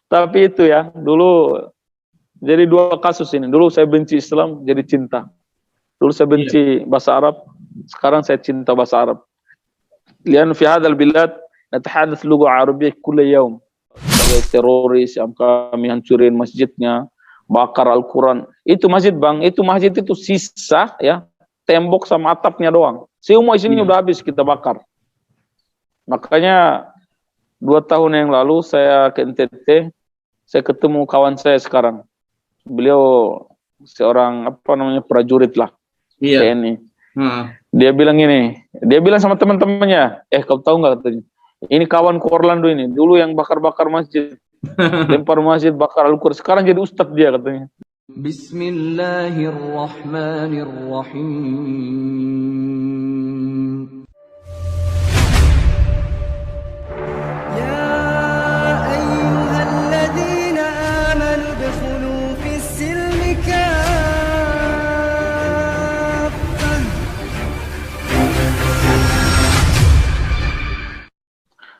Tapi itu ya, dulu jadi dua kasus ini. Dulu saya benci Islam, jadi cinta. Dulu saya benci bahasa Arab, sekarang saya cinta bahasa Arab. Lian fi hadzal bilad natahadats lugha arabiyyah kull yaum. Sebagai teroris yang kami hancurin masjidnya, bakar Al-Quran. Itu masjid bang, itu masjid itu sisa ya, tembok sama atapnya doang. Semua isinya udah habis kita bakar. Makanya 2 tahun yang lalu saya ke NTT, saya ketemu kawan saya sekarang. Beliau seorang prajurit lah, TNI. Dia bilang ini, dia bilang sama teman-temannya, kau tahu nggak katanya, ini kawan ke Orlando ini, dulu yang bakar-bakar masjid, lempar masjid, bakar Al-Quran, sekarang jadi ustadz dia katanya. Bismillahirrahmanirrahim.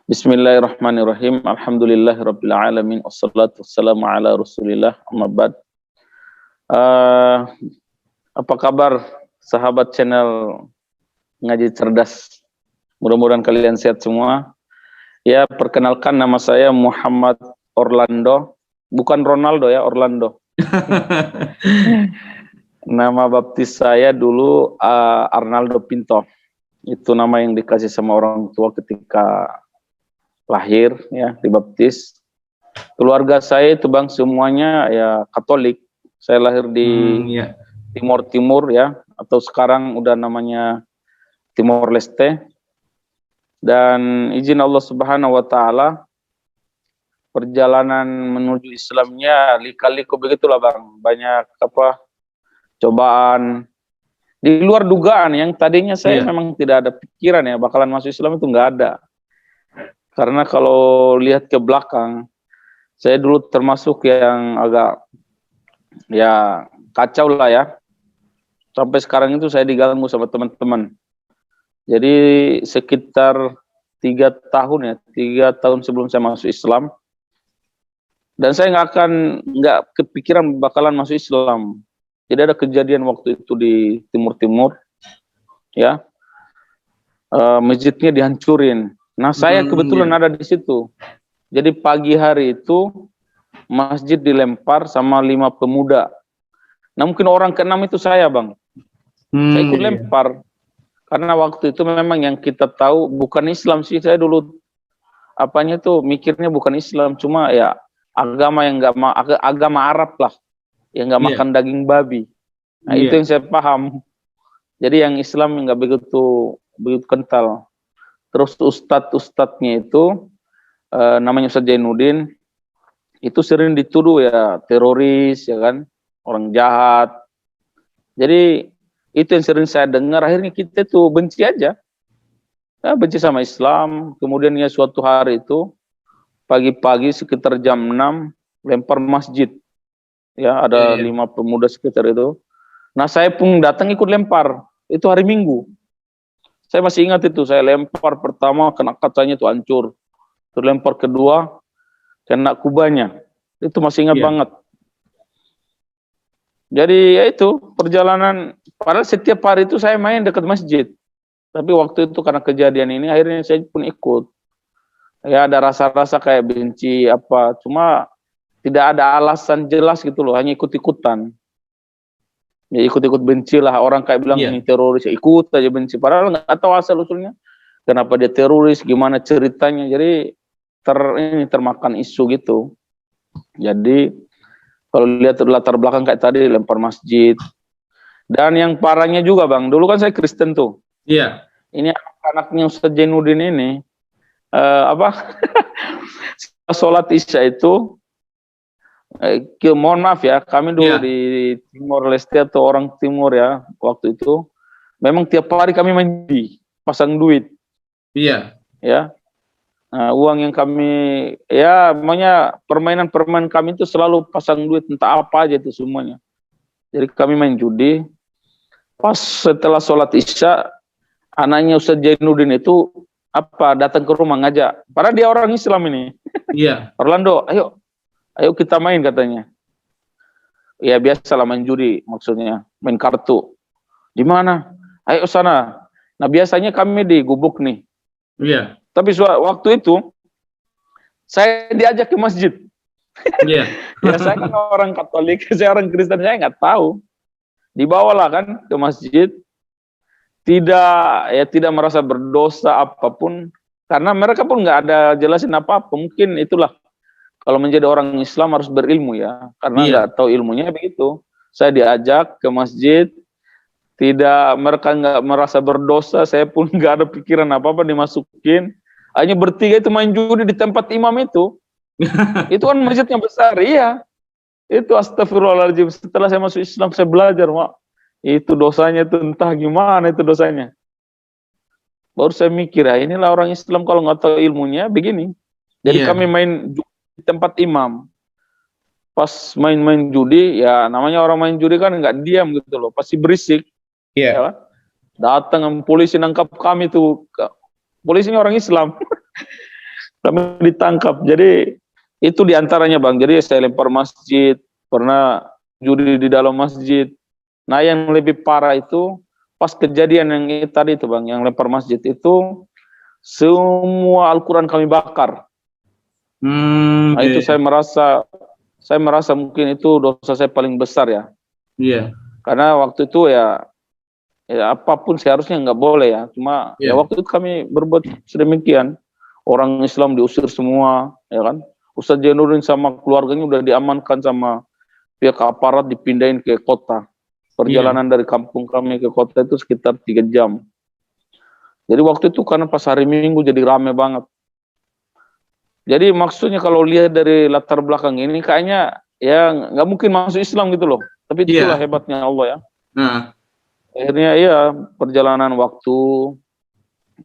Bismillahirrahmanirrahim. Alhamdulillahirabbil alamin wassalatu wassalamu ala Rasulillah amma ba'd. Apa kabar sahabat channel Ngaji Cerdas? Mudah-mudahan kalian sehat semua. Ya, perkenalkan nama saya Muhammad Orlando, bukan Ronaldo ya, Orlando. Nama baptis saya dulu Arnaldo Pinto. Itu nama yang dikasih sama orang tua ketika lahir ya, dibaptis. Keluarga saya itu bang semuanya ya Katolik. Saya lahir di Timur Timur ya, atau sekarang udah namanya Timor Leste. Dan izin Allah Subhanahu wa taala perjalanan menuju Islamnya lika-liku begitulah bang. Banyak cobaan di luar dugaan yang tadinya saya memang tidak ada pikiran ya bakalan masuk Islam, itu nggak ada. Karena kalau lihat ke belakang, saya dulu termasuk yang agak ya kacau lah ya. Sampai sekarang itu saya diganggu sama teman-teman. Jadi sekitar 3 tahun ya, 3 tahun sebelum saya masuk Islam. Dan saya nggak kepikiran bakalan masuk Islam. Jadi ada kejadian waktu itu di Timur-Timur, ya, masjidnya dihancurin. Nah saya kebetulan ada di situ. Jadi pagi hari itu masjid dilempar sama 5 pemuda. Nah mungkin orang ke-6 itu saya bang. Saya ikut lempar. Karena waktu itu memang yang kita tahu bukan Islam sih. Saya dulu mikirnya bukan Islam. Cuma ya agama yang agama Arab lah. Yang nggak makan daging babi. Nah itu yang saya paham. Jadi yang Islam nggak begitu kental. Terus ustadznya itu namanya Ustadz Jainuddin, itu sering dituduh ya teroris ya kan, orang jahat. Jadi itu yang sering saya dengar. Akhirnya kita tuh benci aja, benci sama Islam. Kemudian ya suatu hari itu pagi-pagi sekitar jam 6 lempar masjid. Ya ada 5 pemuda sekitar itu. Nah saya pun datang ikut lempar. Itu hari Minggu. Saya masih ingat itu, saya lempar pertama kena kacanya itu hancur. Terus lempar kedua kena kubahnya. Itu masih ingat banget. Jadi ya itu perjalanan, padahal setiap hari itu saya main dekat masjid. Tapi waktu itu karena kejadian ini akhirnya saya pun ikut. Ya ada rasa-rasa kayak benci cuma tidak ada alasan jelas gitu loh, hanya ikut-ikutan. Ya ikut-ikut benci lah, orang kayak bilang ini teroris, ya ikut aja benci, padahal nggak tahu asal usulnya kenapa dia teroris, gimana ceritanya. Jadi termakan isu gitu. Jadi kalau lihat latar belakang kayak tadi lempar masjid. Dan yang parahnya juga bang, dulu kan saya Kristen tuh. Ini anaknya Ustadz Jainuddin ini sholat Isya itu mohon maaf ya, kami dulu di Timor Leste atau orang Timur ya, waktu itu memang tiap hari kami mandi, pasang duit. Ya. Nah, uang yang kami namanya permainan kami itu selalu pasang duit, entah apa aja itu semuanya. Jadi kami main judi. Pas setelah sholat Isya, anaknya Ustadz Jainuddin itu datang ke rumah ngajak. Padahal dia orang Islam ini. Orlando, ayo Ayo kita main katanya. Ya biasalah main judi, maksudnya main kartu. Di mana? Ayo sana. Nah biasanya kami di Gubuk nih. Iya. Tapi waktu itu saya diajak ke masjid. Iya. Ya saya kan orang Katolik, saya orang Kristen, saya nggak tahu. Dibawalah kan ke masjid, tidak merasa berdosa apapun, karena mereka pun nggak ada jelasin apa-apa. Mungkin itulah kalau menjadi orang Islam harus berilmu ya, karena Iya. nggak tahu ilmunya begitu. Saya diajak ke masjid, mereka nggak merasa berdosa, saya pun nggak ada pikiran apa-apa dimasukin. Hanya bertiga itu main judi di tempat imam itu. Itu kan masjidnya besar, iya. Itu astagfirullahaladzim. Setelah saya masuk Islam, saya belajar, Mak. Itu dosanya itu entah gimana itu dosanya. Baru saya mikir, ya inilah orang Islam kalau nggak tahu ilmunya begini. Jadi Iya. kami main judi di tempat imam. Pas main-main judi, ya namanya orang main judi kan nggak diam gitu loh, pasti berisik. Iya. Ya kan? Datang polisi nangkap kami tuh. Polisinya orang Islam. Kami ditangkap. Jadi itu diantaranya Bang. Jadi saya lempar masjid, pernah judi di dalam masjid. Nah yang lebih parah itu pas kejadian yang tadi itu Bang, yang lempar masjid itu semua Al-Quran kami bakar. Nah itu saya merasa mungkin itu dosa saya paling besar ya. Iya. Karena waktu itu ya apapun seharusnya nggak boleh ya. Cuma ya waktu itu kami berbuat sedemikian. Orang Islam diusir semua, ya kan? Ustadz Jainuddin sama keluarganya udah diamankan sama pihak aparat, dipindahin ke kota. Perjalanan dari kampung kami ke kota itu sekitar 3 jam. Jadi waktu itu karena pas hari Minggu jadi rame banget. Jadi maksudnya kalau lihat dari latar belakang ini kayaknya ya nggak mungkin masuk Islam gitu loh. Tapi itulah hebatnya Allah ya. Akhirnya ya perjalanan waktu,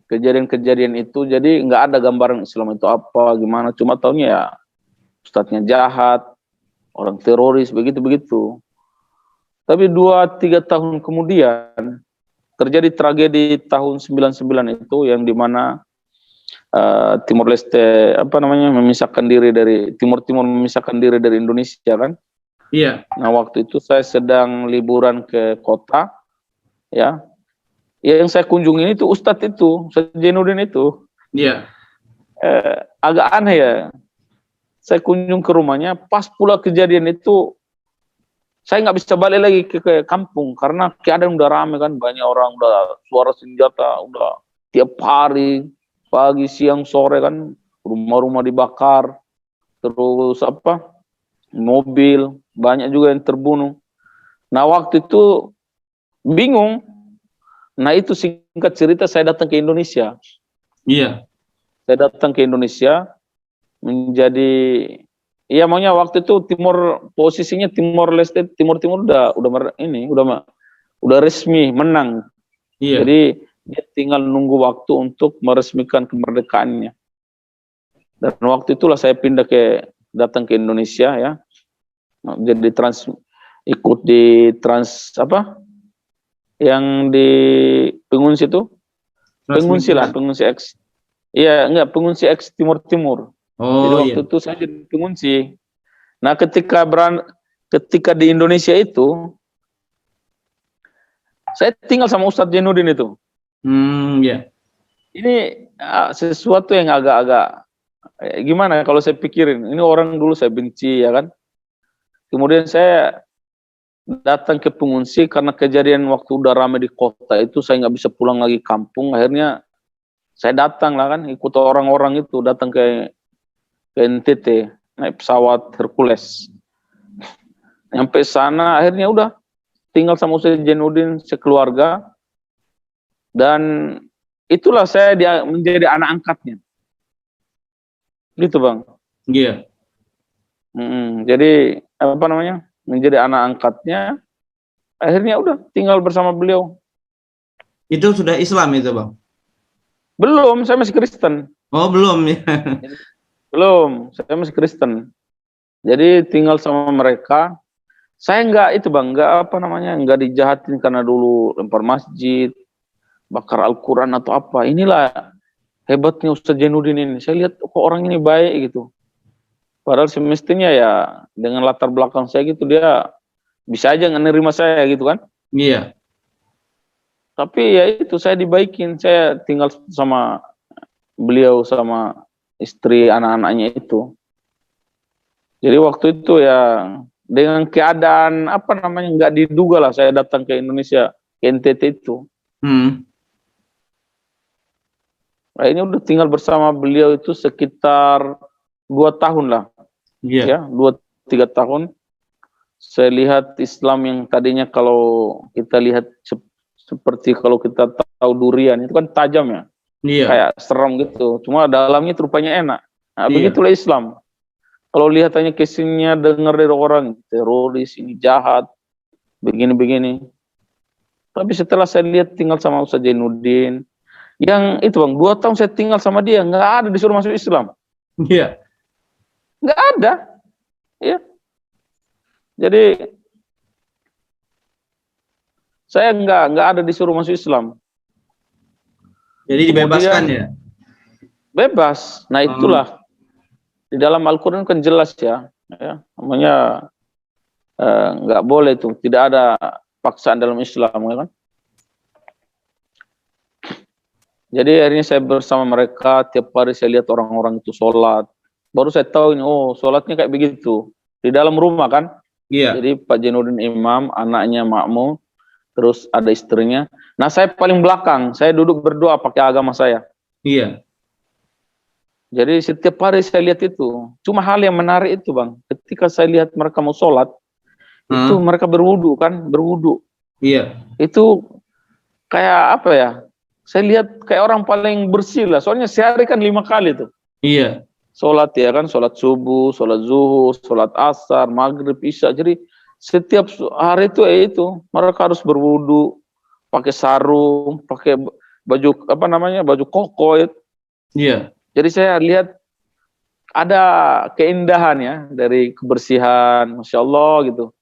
kejadian-kejadian itu, jadi nggak ada gambaran Islam itu apa, gimana. Cuma tahunya ya ustadznya jahat, orang teroris, begitu-begitu. Tapi 2-3 tahun kemudian terjadi tragedi tahun 99 itu yang dimana Timor Leste memisahkan diri dari Timur memisahkan diri dari Indonesia kan. Iya. Nah waktu itu saya sedang liburan ke kota ya. Yang saya kunjungi itu Ustadz Jainuddin itu. Iya. Agak aneh ya. Saya kunjung ke rumahnya, pas pula kejadian itu saya nggak bisa balik lagi ke kampung karena keadaan udah rame kan, banyak orang, udah suara senjata, udah tiap hari, pagi, siang, sore kan, rumah-rumah dibakar, terus mobil, banyak juga yang terbunuh. Nah waktu itu bingung. Nah itu singkat cerita saya datang ke Indonesia. Iya. Saya datang ke Indonesia menjadi, iya maunya waktu itu posisinya Timor Leste, Timur udah resmi menang. Iya. Jadi dia tinggal nunggu waktu untuk meresmikan kemerdekaannya. Dan waktu itulah saya datang ke Indonesia ya. Jadi ikut di yang di pengungsi itu, pengungsi X. Iya, enggak, pengungsi X Timur. Jadi waktu itu saya jadi pengungsi. Nah, ketika di Indonesia itu, saya tinggal sama Ustadz Jainuddin itu. Iya. Ini sesuatu yang agak-agak gimana kalau saya pikirin. Ini orang dulu saya benci ya kan. Kemudian saya datang ke pengungsi karena kejadian waktu udah ramai di kota itu, saya nggak bisa pulang lagi kampung. Akhirnya saya datang lah kan, ikut orang-orang itu datang ke NTT naik pesawat Hercules. Sampai sana akhirnya udah tinggal sama Ustadz Jainuddin sekeluarga, dan itulah saya menjadi anak angkatnya. Gitu Bang. Iya. Jadi menjadi anak angkatnya, akhirnya udah tinggal bersama beliau. Itu sudah Islam itu Bang? Belum, saya masih Kristen. Oh belum ya? Belum, saya masih Kristen. Jadi tinggal sama mereka. Saya nggak dijahatin karena dulu lempar masjid, bakar Al-Quran atau apa. Inilah hebatnya Ustadz Jainuddin ini. Saya lihat kok orang ini baik gitu. Padahal semestinya ya dengan latar belakang saya gitu dia bisa aja nggak nerima saya gitu kan. Iya. Tapi ya itu saya dibaikin, saya tinggal sama beliau sama istri anak-anaknya itu. Jadi waktu itu ya dengan keadaan apa namanya nggak diduga lah saya datang ke Indonesia, ke NTT itu. Hmm. Nah, ini udah tinggal bersama beliau itu sekitar 2 tahun lah, Iya. ya 2-3 tahun. Saya lihat Islam yang tadinya kalau kita lihat seperti kalau kita tahu durian itu kan tajam ya, Iya. kayak serem gitu. Cuma dalamnya itu rupanya enak. Nah, Iya. begitulah Islam. Kalau lihat hanya casingnya dengar dari orang teroris ini jahat begini-begini. Tapi setelah saya lihat tinggal sama Ustaz Jainuddin, yang itu bang 2 tahun saya tinggal sama dia nggak ada disuruh masuk Islam, Iya. nggak ada, ya. Jadi saya nggak ada disuruh masuk Islam. Jadi dibebaskan Kemudian ya. bebas. Nah itulah di dalam Al-Quran kan jelas ya, namanya nggak boleh tuh, tidak ada paksaan dalam Islam, ya kan? Jadi akhirnya saya bersama mereka, tiap hari saya lihat orang-orang itu sholat. Baru saya tahu ini, oh sholatnya kayak begitu. Di dalam rumah kan. Iya. Jadi Pak Jainuddin imam, anaknya makmum, terus ada istrinya. Nah saya paling belakang, saya duduk berdoa pakai agama saya. Iya. Jadi setiap hari saya lihat itu. Cuma hal yang menarik itu bang, ketika saya lihat mereka mau sholat, itu mereka berwudu kan, berwudu. Iya. Itu kayak apa ya, saya lihat kayak orang paling bersih lah. Soalnya sehari kan 5 kali tuh. Iya. Sholat ya kan, sholat subuh, sholat zuhur, sholat asar, maghrib, isya. Jadi setiap hari itu mereka harus berwudu, pakai sarung, pakai baju apa namanya, baju koko. Iya. Jadi saya lihat ada keindahan ya dari kebersihan, masya Allah gitu.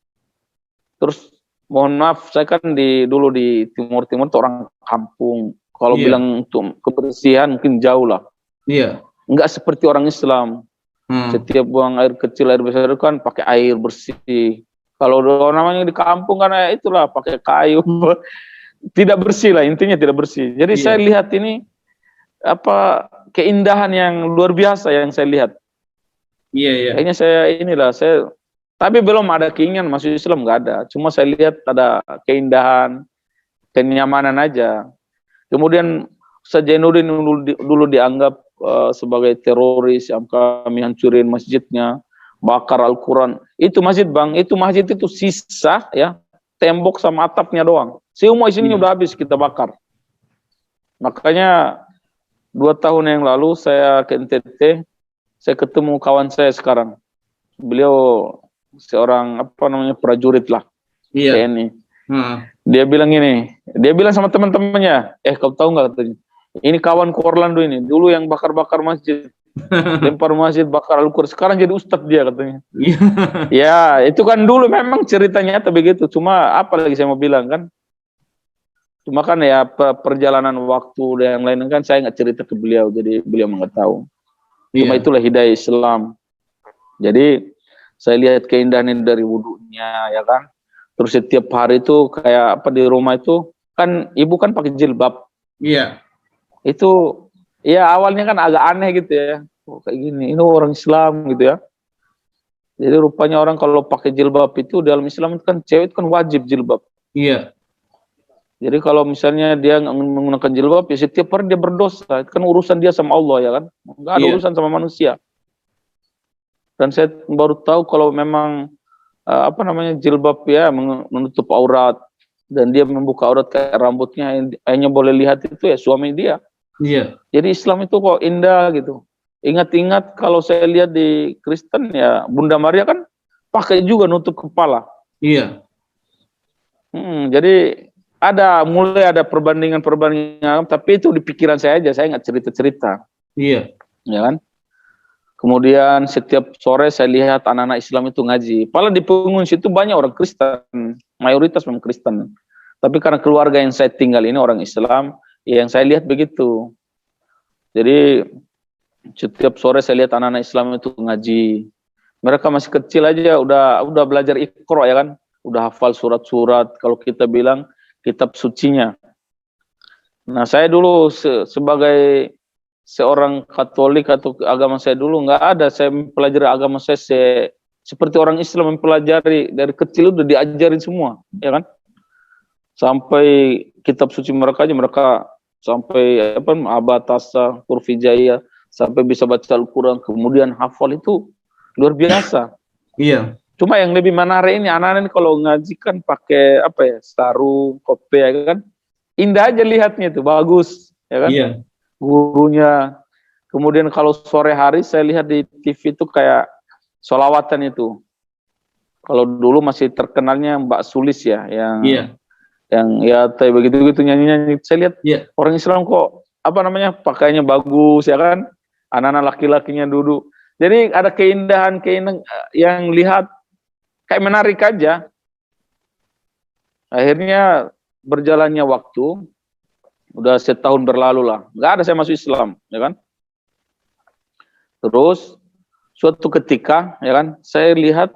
Terus mohon maaf, saya kan dulu di Timur Timur itu orang kampung. Kalau bilang untuk kebersihan mungkin jauh lah. Iya. Enggak seperti orang Islam. Setiap buang air kecil, air besar kan pakai air bersih. Kalau namanya di kampung kan itulah pakai kayu. Tidak bersih lah, intinya tidak bersih. Jadi saya lihat ini apa keindahan yang luar biasa yang saya lihat. Iya, iya. Kayaknya saya tapi belum ada keinginan masuk Islam, nggak ada. Cuma saya lihat ada keindahan, kenyamanan aja. Kemudian Ustaz Jainuddin dulu dianggap sebagai teroris yang kami hancurin masjidnya, bakar Al-Quran. Itu masjid bang, itu masjid itu sisa ya, tembok sama atapnya doang. Semua isinya udah habis kita bakar. Makanya 2 tahun yang lalu saya ke NTT, saya ketemu kawan saya sekarang. Beliau seorang apa namanya prajurit lah, TNI. Dia bilang ini, dia bilang sama teman-temannya, kau tahu nggak katanya? Ini kawan Orlando ini, dulu yang bakar-bakar masjid, lempar masjid, bakar Al-Quran, sekarang jadi ustadz dia katanya. Ya, itu kan dulu memang ceritanya nyata begitu, cuma apa lagi saya mau bilang kan? Cuma kan ya perjalanan waktu dan yang lain kan saya nggak cerita ke beliau, jadi beliau nggak tahu. Cuma itulah hidayah Islam. Jadi saya lihat keindahan ini dari wudunya, ya kan? Terus setiap hari itu kayak apa di rumah itu kan ibu kan pakai jilbab. Iya. Itu ya awalnya kan agak aneh gitu ya. Oh, kayak gini, ini orang Islam gitu ya. Jadi rupanya orang kalau pakai jilbab itu dalam Islam itu kan cewek itu kan wajib jilbab. Iya. Jadi kalau misalnya dia nggak menggunakan jilbab ya setiap hari dia berdosa. Itu kan urusan dia sama Allah ya kan. Nggak ada urusan sama manusia. Dan saya baru tahu kalau memang apa namanya jilbab ya menutup aurat dan dia membuka aurat kayak rambutnya hanya boleh lihat itu ya suami dia. Iya. Jadi Islam itu kok indah gitu. Ingat-ingat kalau saya lihat di Kristen ya Bunda Maria kan pakai juga nutup kepala. Iya. Jadi mulai ada perbandingan, tapi itu di pikiran saya aja, saya nggak cerita-cerita. Iya. Ya kan? Kemudian setiap sore saya lihat anak-anak Islam itu ngaji. Padahal di pengungsi itu banyak orang Kristen, mayoritas memang Kristen. Tapi karena keluarga yang saya tinggal ini orang Islam, ya yang saya lihat begitu. Jadi setiap sore saya lihat anak-anak Islam itu ngaji. Mereka masih kecil aja udah belajar Iqra ya kan, udah hafal surat-surat. Kalau kita bilang kitab sucinya. Nah, saya dulu sebagai seorang Katolik atau agama saya dulu nggak ada saya mempelajari agama saya seperti orang Islam mempelajari dari kecil udah diajarin semua, ya kan? Sampai kitab suci mereka aja mereka sampai apa Abatasa, Kurvijaya, sampai bisa baca Al-Quran, kemudian hafal itu luar biasa. Iya. Cuma yang lebih menarik ini anak-anak ini kalau ngaji kan pakai apa ya, sarung, kopiah ya kan, indah aja lihatnya itu, bagus ya kan, Iya. gurunya. Kemudian kalau sore hari saya lihat di TV itu kayak sholawatan itu. Kalau dulu masih terkenalnya Mbak Sulis ya, Iya. yang ya kayak begitu-begitu nyanyi-nyanyi. Saya lihat Iya. orang Islam kok apa namanya pakainya bagus ya kan, anak-anak laki-lakinya duduk. Jadi ada keindahan yang lihat kayak menarik aja. Akhirnya berjalannya waktu, udah setahun berlalu lah, nggak ada saya masuk Islam, ya kan. Terus suatu ketika, ya kan, saya lihat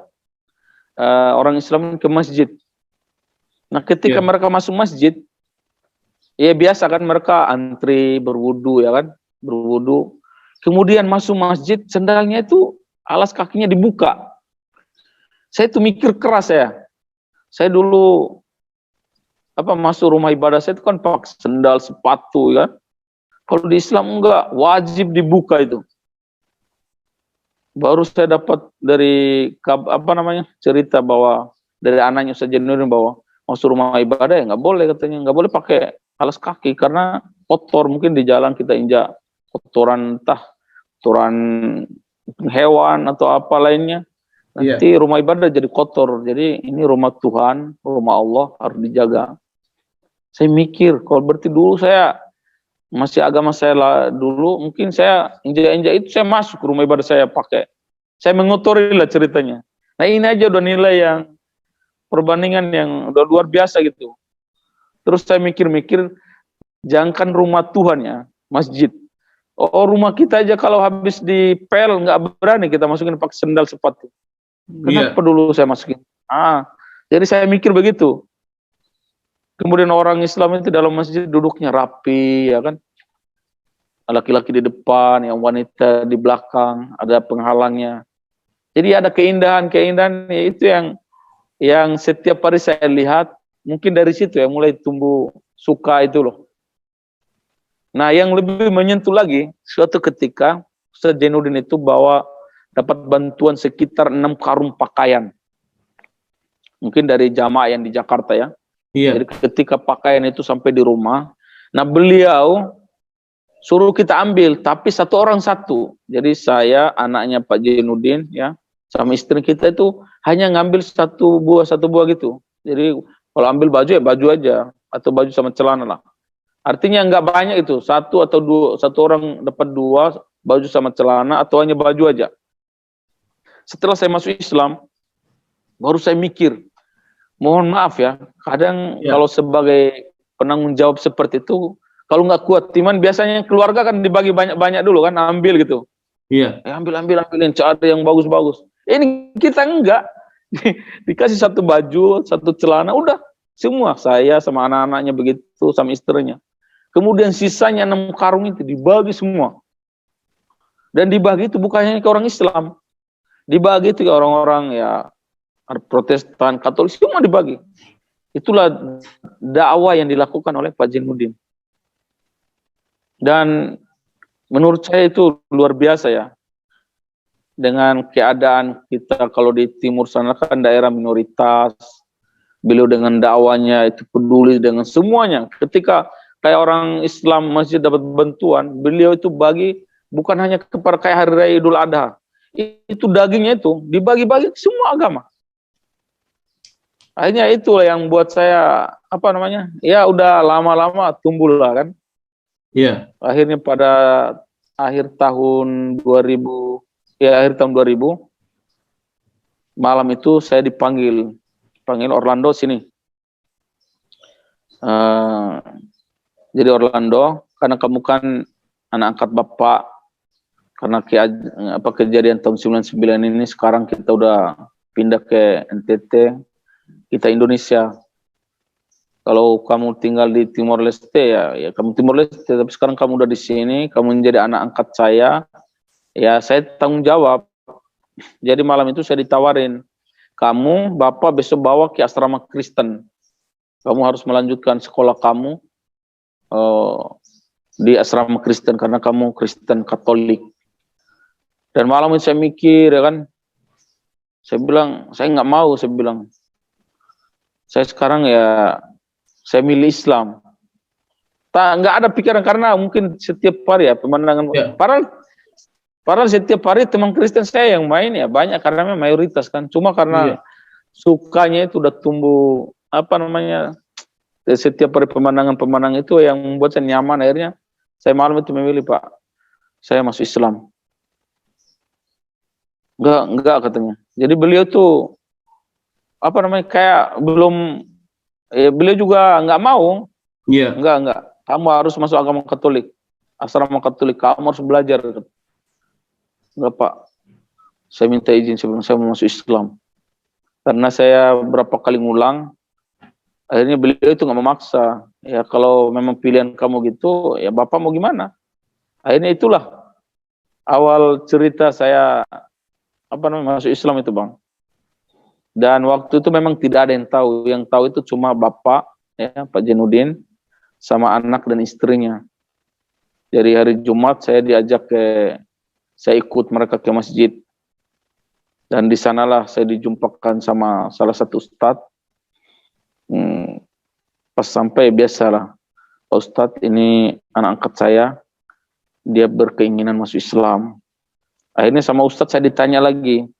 orang Islam ke masjid. Nah, ketika mereka masuk masjid, ya biasa kan mereka antri berwudu, ya kan, berwudu. Kemudian masuk masjid, sendalnya itu alas kakinya dibuka. Saya tuh mikir keras ya. Saya dulu apa masuk rumah ibadah saya itu kan pakai sendal, sepatu ya. Kalau di Islam enggak, wajib dibuka itu. Baru saya dapat dari apa namanya cerita bahwa dari anaknya Ustaz Jainuddin bahwa masuk rumah ibadah ya nggak boleh katanya, nggak boleh pakai alas kaki karena kotor, mungkin di jalan kita injak kotoran entah kotoran hewan atau apa lainnya. Nanti rumah ibadah jadi kotor. Jadi ini rumah Tuhan, rumah Allah harus dijaga. Saya mikir, kalau berarti dulu saya masih agama saya dulu, mungkin saya injak-injak itu saya masuk ke rumah ibadah saya pakai. Saya mengotori lah ceritanya. Nah ini aja udah nilai yang perbandingan yang udah luar biasa gitu. Terus saya mikir-mikir, jangankan rumah Tuhan ya, masjid. Oh rumah kita aja kalau habis dipel nggak berani kita masukin pakai sendal sepatu. Kenapa dulu saya masukin? Jadi saya mikir begitu. Kemudian orang Islam itu dalam masjid duduknya rapi, ya kan? Laki-laki di depan, yang wanita di belakang, ada penghalangnya. Jadi ada keindahan-keindahan itu yang setiap hari saya lihat, mungkin dari situ ya mulai tumbuh suka itu loh. Nah, yang lebih menyentuh lagi, suatu ketika Ustaz Jainuddin itu dapat bantuan sekitar 6 karung pakaian. Mungkin dari jamaah yang di Jakarta ya. Jadi ketika pakaian itu sampai di rumah, nah beliau suruh kita ambil, tapi satu orang satu. Jadi saya, anaknya Pak Jainuddin ya, sama istri kita itu hanya ngambil satu buah gitu. Jadi kalau ambil baju ya baju aja, atau baju sama celana lah. Artinya nggak banyak itu, satu atau dua, satu orang dapat 2 baju sama celana atau hanya baju aja. Setelah saya masuk Islam, baru saya mikir, mohon maaf ya, kadang kalau sebagai penanggung jawab seperti itu, kalau nggak kuat, timan biasanya keluarga kan dibagi banyak-banyak dulu kan, ambil gitu. Ambilin, cari yang bagus-bagus. Ini kita enggak, dikasih satu baju, satu celana, udah semua, saya sama anak-anaknya begitu, sama istrinya. Kemudian sisanya 6 karung itu dibagi semua. Dan dibagi itu bukan hanya ke orang Islam, dibagi itu ke orang-orang ya Protestan, Katolik, semua dibagi. Itulah dakwah yang dilakukan oleh Pak Jainuddin. Dan menurut saya itu luar biasa ya. Dengan keadaan kita kalau di timur sana kan daerah minoritas, beliau dengan dakwanya itu peduli dengan semuanya. Ketika kayak orang Islam masih dapat bantuan, beliau itu bagi bukan hanya kepada kayak hari raya Idul Adha. Itu dagingnya itu dibagi-bagi semua agama. Akhirnya itulah yang buat saya apa namanya? Ya udah lama-lama tumbuh lah kan. Akhirnya pada akhir tahun 2000 malam itu saya dipanggil Orlando sini. Jadi Orlando, karena kamu kan anak angkat bapak, karena kejadian tahun 99 ini, sekarang kita udah pindah ke NTT, kita Indonesia. Kalau kamu tinggal di Timor Leste ya kamu Timor Leste, tapi sekarang kamu udah di sini, kamu menjadi anak angkat saya, ya saya tanggung jawab. Jadi malam itu saya ditawarin, kamu Bapak besok bawa ke asrama Kristen, kamu harus melanjutkan sekolah kamu di asrama Kristen karena kamu Kristen Katolik. Dan malam itu saya mikir, ya kan, saya bilang saya nggak mau, saya bilang saya sekarang ya saya milih Islam. Nggak ada pikiran, karena mungkin setiap hari ya pemandangan. Padahal setiap hari teman Kristen saya yang main ya banyak, karena memang mayoritas kan. Cuma karena sukanya itu udah tumbuh, apa namanya, setiap hari pemandangan itu yang membuat saya nyaman. Akhirnya saya malam itu memilih, Pak, saya masuk Islam. Enggak katanya. Jadi beliau tuh apa namanya, kayak belum, beliau juga nggak mau. Enggak. Kamu harus masuk agama Katolik, asrama Katolik, kamu harus belajar. Enggak, Pak. Saya minta izin sebelum saya mau masuk Islam. Karena saya berapa kali ngulang, akhirnya beliau itu nggak memaksa. Ya kalau memang pilihan kamu gitu, ya Bapak mau gimana? Akhirnya itulah awal cerita saya apa namanya masuk Islam itu, Bang. Dan waktu itu memang tidak ada yang tahu. Yang tahu itu cuma Bapak, ya, Pak Jenudin, sama anak dan istrinya. Jadi hari Jumat saya saya ikut mereka ke masjid. Dan di sanalah saya dijumpakan sama salah satu ustadz. Pas sampai biasalah, Ustadz ini anak angkat saya, dia berkeinginan masuk Islam. Akhirnya sama Ustadz saya ditanya lagi,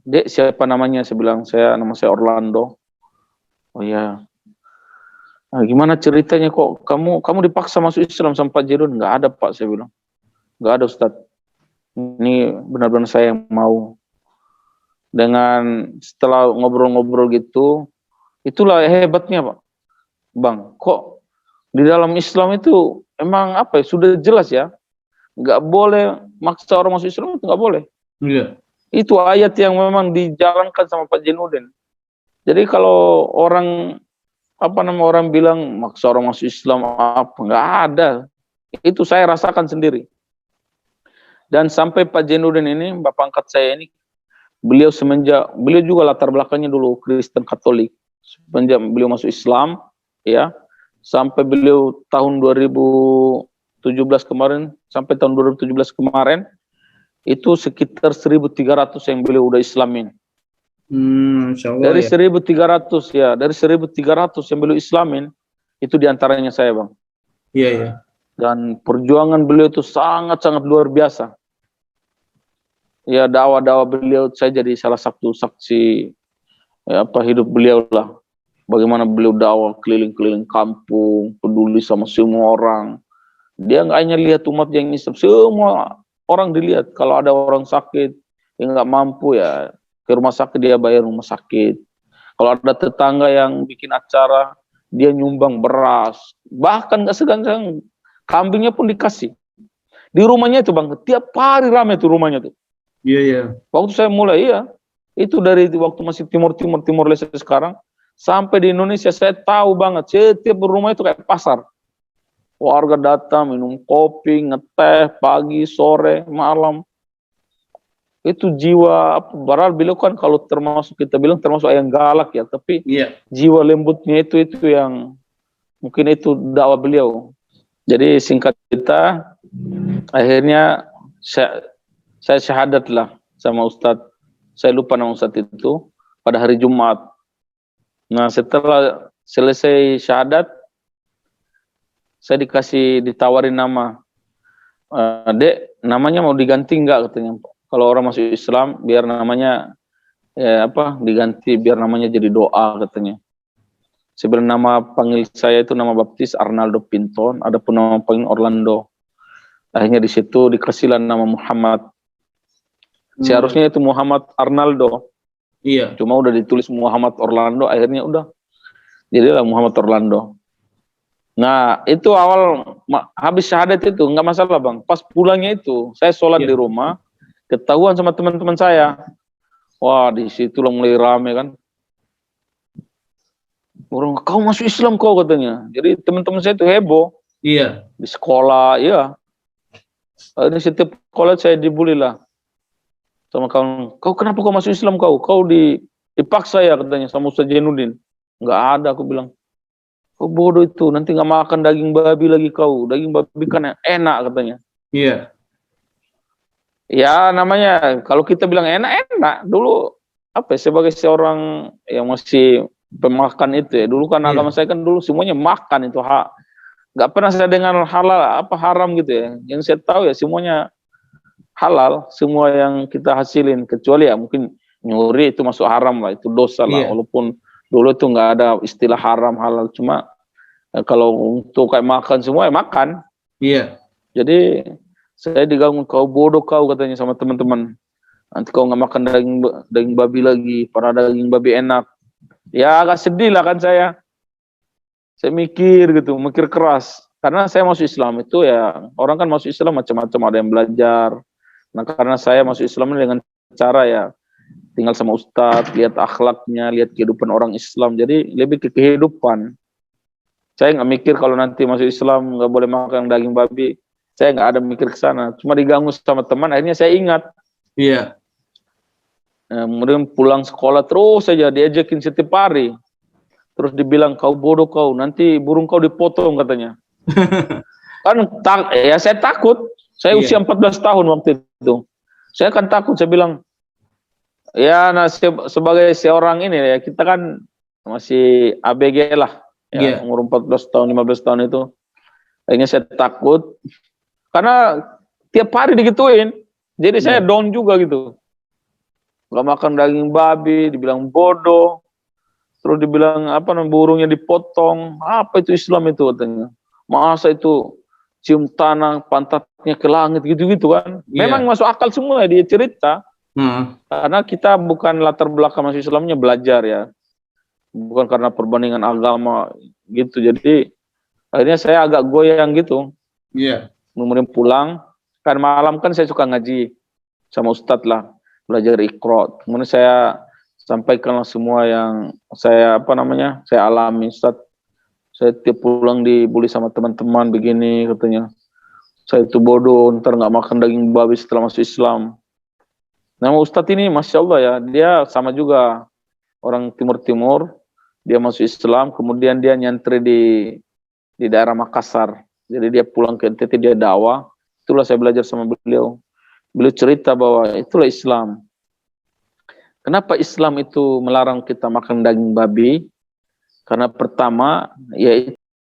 Dek, siapa namanya? Saya bilang, nama saya Orlando. Oh ya, nah, gimana ceritanya kok kamu dipaksa masuk Islam sama Pak Jedun? Nggak ada, Pak, saya bilang. Nggak ada, Ustadz. Ini benar-benar saya yang mau. Dengan setelah ngobrol-ngobrol gitu, itulah hebatnya, Pak, Bang. Kok di dalam Islam itu emang apa ya, sudah jelas ya, nggak boleh maksa orang masuk Islam, itu nggak boleh. Itu ayat yang memang dijalankan sama Pak Jenudin. Jadi kalau orang orang bilang maksa orang masuk Islam apa, nggak ada. Itu saya rasakan sendiri. Dan sampai Pak Jenudin ini, bapak angkat saya ini, beliau juga latar belakangnya dulu Kristen Katolik. Semenjak beliau masuk Islam, ya, sampai beliau tahun 2017 kemarin, sampai tahun 2017 kemarin, itu sekitar 1.300 yang beliau udah Islamin. Dari 1.300 ya, dari 1.300 yang beliau Islamin, itu diantaranya saya, Bang. Iya. Dan perjuangan beliau itu sangat-sangat luar biasa. Ya, dakwah beliau, saya jadi salah satu saksi ya, hidup beliau lah. Bagaimana beliau dakwah keliling-keliling kampung, peduli sama semua orang. Dia nggak hanya lihat umat yang Islam, semua orang dilihat. Kalau ada orang sakit yang nggak mampu, ya ke rumah sakit, dia bayar rumah sakit. Kalau ada tetangga yang bikin acara, dia nyumbang beras. Bahkan nggak segan-segan, kambingnya pun dikasih. Di rumahnya itu, Bang, tiap hari ramai tuh rumahnya tuh. Iya. Waktu saya mulai, itu dari waktu masih Timor Leste sekarang, sampai di Indonesia saya tahu banget, setiap rumah itu kayak pasar. Warga datang minum kopi, ngeteh pagi, sore, malam. Itu jiwa, padahal beliau kan kalau kita bilang termasuk yang galak ya, tapi jiwa lembutnya itu yang mungkin itu dakwah beliau. Jadi singkat cerita, akhirnya saya syahadat lah sama Ustadz. Saya lupa nama Ustadz itu pada hari Jumat. Nah, setelah selesai syahadat, saya ditawarin nama. Dek, namanya mau diganti enggak, katanya. Kalau orang masuk Islam, biar namanya diganti, biar namanya jadi doa, katanya. Sebenarnya nama panggil saya itu nama baptis Arnaldo Pinton, ada pun nama panggil Orlando. Akhirnya di situ dikasihlah nama Muhammad. Seharusnya itu Muhammad Arnaldo. Iya. Cuma udah ditulis Muhammad Orlando, akhirnya udah jadilah Muhammad Orlando. Nah, itu awal habis syahadat itu nggak masalah bang. Pas pulangnya itu, saya sholat di rumah, ketahuan sama teman-teman saya. Wah, di situlah mulai rame kan. Orang, kau masuk Islam kau katanya. Jadi teman-teman saya itu heboh. Iya. Di sekolah, iya. Ini setiap sekolah saya dibully lah. Sama kawan, kau kenapa kau masuk Islam kau? Kau dipaksa ya katanya sama Ustaz Jainuddin. Nggak ada, aku bilang. Kau bodoh itu, nanti nggak makan daging babi lagi kau. Daging babi kan enak katanya. Iya. Ya namanya, kalau kita bilang enak-enak. Dulu, apa ya, sebagai seorang yang masih pemakan itu ya. Dulu kan agama saya kan dulu semuanya makan itu. Nggak pernah saya dengar halal, apa haram gitu ya. Yang saya tahu ya semuanya halal. Semua yang kita hasilin. Kecuali ya mungkin nyuri itu masuk haram lah. Itu dosa lah. Walaupun dulu itu nggak ada istilah haram halal. Cuma kalau untuk kayak makan semua ya makan. Iya. Jadi saya diganggu, kau bodoh kau katanya sama teman-teman. Nanti kau nggak makan daging babi lagi. Padahal daging babi enak. Ya agak sedih lah kan saya. Saya mikir gitu, mikir keras. Karena saya masuk Islam itu ya, orang kan masuk Islam macam-macam, ada yang belajar. Nah karena saya masuk Islam dengan cara ya, tinggal sama ustadz, lihat akhlaknya, lihat kehidupan orang Islam. Jadi lebih ke kehidupan. Saya nggak mikir kalau nanti masuk Islam nggak boleh makan daging babi. Saya nggak ada mikir ke sana. Cuma diganggu sama teman, akhirnya saya ingat. Iya. Kemudian pulang sekolah terus saja diajakin setiap hari. Terus dibilang, kau bodoh kau, nanti burung kau dipotong katanya. Kan ya saya takut. Saya usia 14 tahun waktu itu. Saya kan takut, saya bilang, ya nah, sebagai seorang ini ya, kita kan masih ABG lah. Ya, umur 14 tahun, 15 tahun itu. Akhirnya saya takut. Karena tiap hari digituin. Jadi saya down juga gitu. Gak makan daging babi, dibilang bodoh. Terus dibilang apa namanya burungnya dipotong. Apa itu Islam itu katanya. Masa itu cium tanah pantatnya ke langit gitu-gitu kan. Memang masuk akal semua dia cerita. Karena kita bukan latar belakang masuk Islamnya belajar ya. Bukan karena perbandingan agama gitu. Jadi akhirnya saya agak goyang gitu. Iya. Kemudian pulang. Kan malam kan saya suka ngaji sama ustadz lah. Belajar Iqra. Kemudian saya sampaikanlah semua yang saya saya alami. Ustaz, saya tiap pulang dibully sama teman-teman begini katanya. Saya itu bodoh, ntar nggak makan daging babi setelah masuk Islam. Nah Ustaz ini Masya Allah ya, dia sama juga orang Timur-Timur, dia masuk Islam, kemudian dia nyantri di daerah Makassar. Jadi dia pulang ke NTT, dia dakwah. Itulah saya belajar sama beliau. Beliau cerita bahwa itulah Islam. Kenapa Islam itu melarang kita makan daging babi? Karena pertama, yaitu